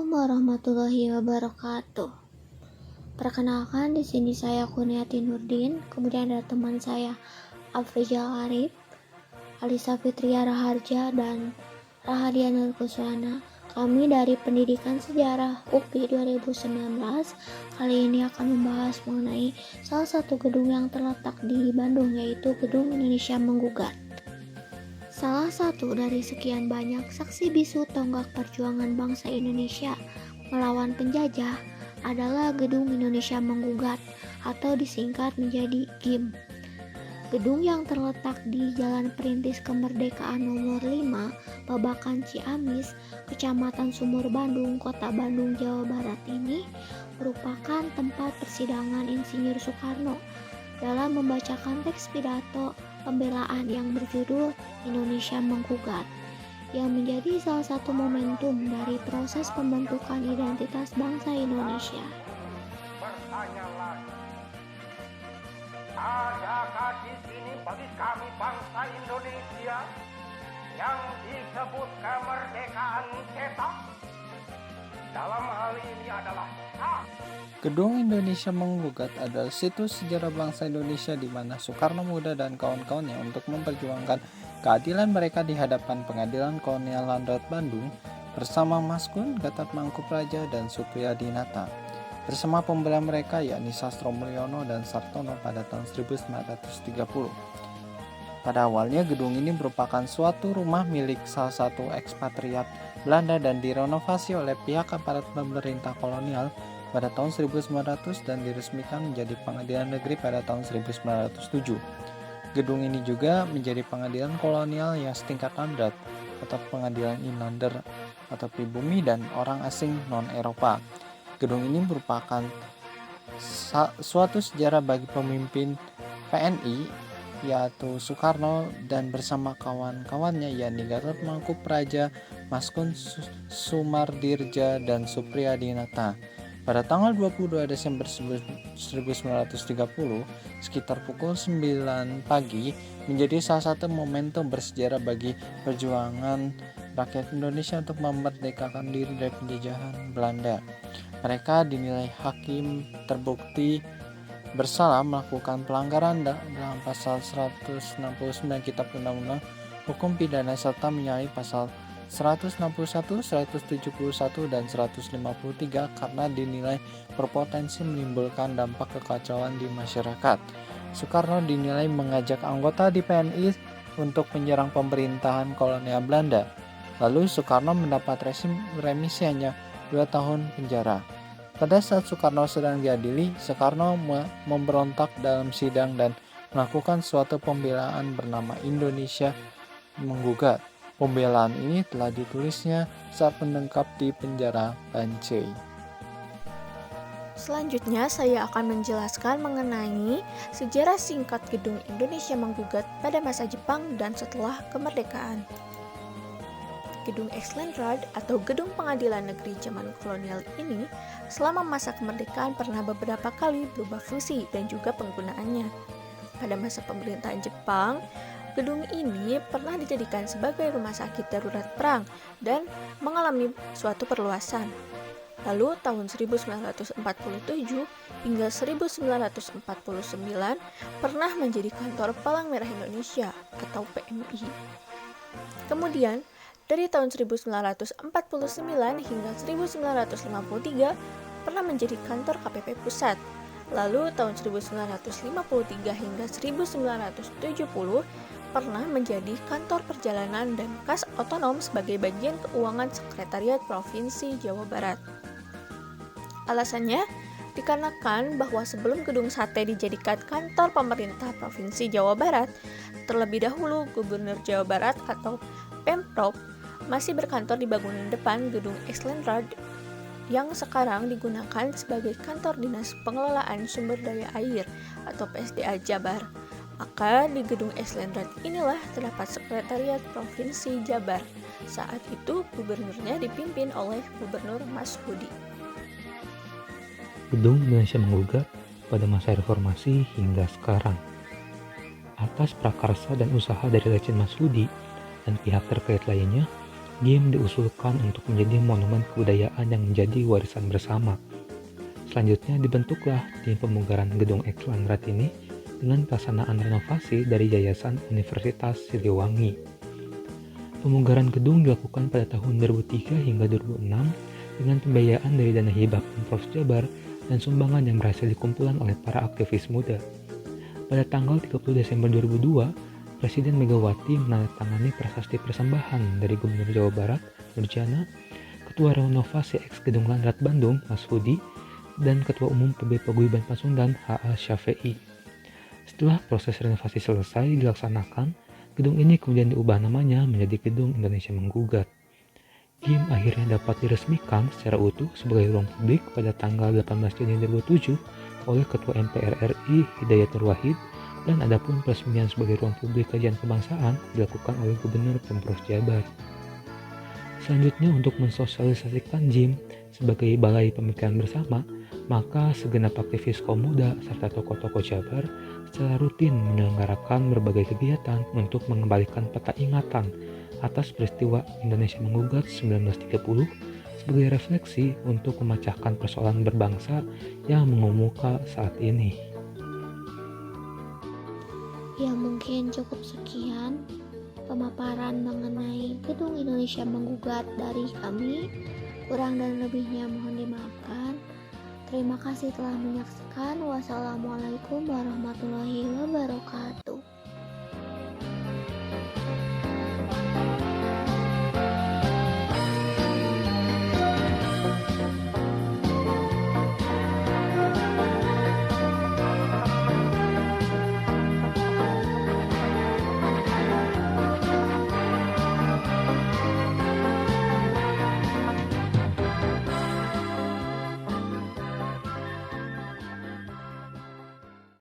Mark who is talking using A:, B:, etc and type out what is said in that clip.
A: Assalamualaikum warahmatullahi wabarakatuh. Perkenalkan, di sini saya Kurniati Nurdin, kemudian ada teman saya Afrizal Arif, Alisa Fitria Raharja, dan Rahadiana Nurkuswana. Kami dari Pendidikan Sejarah UPI 2019 kali ini akan membahas mengenai salah satu gedung yang terletak di Bandung, yaitu Gedung Indonesia Menggugat. Salah satu dari sekian banyak saksi bisu tonggak perjuangan bangsa Indonesia melawan penjajah adalah Gedung Indonesia Menggugat atau disingkat menjadi GIM. Gedung yang terletak di Jalan Perintis Kemerdekaan nomor 5, Babakan Ciamis, Kecamatan Sumur Bandung, Kota Bandung, Jawa Barat ini merupakan tempat persidangan Insinyur Soekarno dalam membacakan teks pidato pembelaan yang berjudul Indonesia Menggugat, yang menjadi salah satu momentum dari proses pembentukan identitas bangsa Indonesia.
B: Bertanya lagi, adakah di sini bagi kami bangsa Indonesia yang disebut kemerdekaan cetak? Dalam hal ini adalah
C: Gedung Indonesia Menggugat adalah situs sejarah bangsa Indonesia di mana Soekarno Muda dan kawan-kawannya untuk memperjuangkan keadilan mereka di hadapan Pengadilan Kolonial Landrat Bandung bersama Mas Gun, Gatot Mangkupraja, dan Supriyadinata bersama pembela mereka yakni Sastro Mulyono dan Sartono pada tahun 1930. Pada awalnya gedung ini merupakan suatu rumah milik salah satu ekspatriat Belanda dan direnovasi oleh pihak aparat pemerintah kolonial pada tahun 1900 dan diresmikan menjadi pengadilan negeri pada tahun 1907. Gedung ini juga menjadi pengadilan kolonial yang setingkat landrat atau pengadilan inlander atau pribumi dan orang asing non-Eropa. Gedung ini merupakan suatu sejarah bagi pemimpin PNI yaitu Soekarno dan bersama kawan-kawannya yakni Gatot Mangkupraja, Mas Gun Sumardirja, dan Supriyadinata. Pada tanggal 22 Desember 1930, sekitar pukul 9 pagi, menjadi salah satu momentum bersejarah bagi perjuangan rakyat Indonesia untuk memerdekakan diri dari penjajahan Belanda. Mereka dinilai hakim terbukti bersalah melakukan pelanggaran dalam pasal 169 Kitab Undang-Undang Hukum Pidana serta menyalahi pasal 161, 171, dan 153 karena dinilai berpotensi menimbulkan dampak kekacauan di masyarakat. Soekarno dinilai mengajak anggota di PNI untuk menyerang pemerintahan kolonial Belanda. Lalu Soekarno mendapat remisi hanya 2 tahun penjara. Pada saat Soekarno sedang diadili, Soekarno memberontak dalam sidang dan melakukan suatu pembelaan bernama Indonesia Menggugat. Pembelaan ini telah ditulisnya saat menetap di penjara Bancai.
D: Selanjutnya saya akan menjelaskan mengenai sejarah singkat Gedung Indonesia Menggugat pada masa Jepang dan setelah kemerdekaan. Gedung Exlenrad atau Gedung Pengadilan Negeri zaman kolonial ini selama masa kemerdekaan pernah beberapa kali berubah fungsi dan juga penggunaannya. Pada masa pemerintahan Jepang, gedung ini pernah dijadikan sebagai rumah sakit darurat perang dan mengalami suatu perluasan. Lalu tahun 1947 hingga 1949 pernah menjadi kantor Palang Merah Indonesia atau PMI. Kemudian dari tahun 1949 hingga 1953 pernah menjadi kantor KPP Pusat. Lalu tahun 1953 hingga 1970 pernah menjadi kantor perjalanan dan kas otonom sebagai bagian keuangan Sekretariat Provinsi Jawa Barat. Alasannya dikarenakan bahwa sebelum Gedung Sate dijadikan kantor pemerintah Provinsi Jawa Barat, terlebih dahulu Gubernur Jawa Barat atau Pemprov masih berkantor di bangunan depan Gedung Exlenrad yang sekarang digunakan sebagai kantor Dinas Pengelolaan Sumber Daya Air atau PSDA Jabar. Maka di Gedung Exlenrad inilah terdapat Sekretariat Provinsi Jabar. Saat itu gubernurnya dipimpin oleh Gubernur Mas Hudi.
E: Gedung Indonesia Menggugat pada masa reformasi hingga sekarang. Atas prakarsa dan usaha dari Lejen Mas Hudi dan pihak terkait lainnya, GIM diusulkan untuk menjadi monumen kebudayaan yang menjadi warisan bersama. Selanjutnya dibentuklah tim pemugaran gedung Eklandrat ini dengan pelaksanaan renovasi dari Yayasan Universitas Siliwangi. Pemugaran gedung dilakukan pada tahun 2003 hingga 2006 dengan pembiayaan dari dana hibah Pemprov Jabar dan sumbangan yang berhasil dikumpulkan oleh para aktivis muda. Pada tanggal 30 Desember 2002, Presiden Megawati menandatangani prasasti persembahan dari Gubernur Jawa Barat, Nurjana, Ketua Renovasi Eks Gedung Landrat Bandung, Mas Hudi, dan Ketua Umum PB Paguyuban Pasundan, H.A. Syafi'i. Setelah proses renovasi selesai dilaksanakan, gedung ini kemudian diubah namanya menjadi Gedung Indonesia Menggugat. GIM akhirnya dapat diresmikan secara utuh sebagai ruang publik pada tanggal 18 Juni 2007 oleh Ketua MPR RI Hidayatul Wahid, dan adapun peresmian sebagai ruang publik kajian kebangsaan dilakukan oleh Gubernur Pemprov Jabar. Selanjutnya, untuk mensosialisasikan GIM sebagai balai pemikiran bersama, maka segenap aktivis kaum muda serta tokoh-tokoh Jabar secara rutin menyelenggarakan berbagai kegiatan untuk mengembalikan peta ingatan atas peristiwa Indonesia Menggugat 1930 sebagai refleksi untuk memecahkan persoalan berbangsa yang mengemuka saat ini.
A: Ya, mungkin cukup sekian pemaparan mengenai Gedung Indonesia Menggugat dari kami. Kurang dan lebihnya mohon dimaafkan. Terima kasih telah menyaksikan. Wassalamualaikum warahmatullahi wabarakatuh.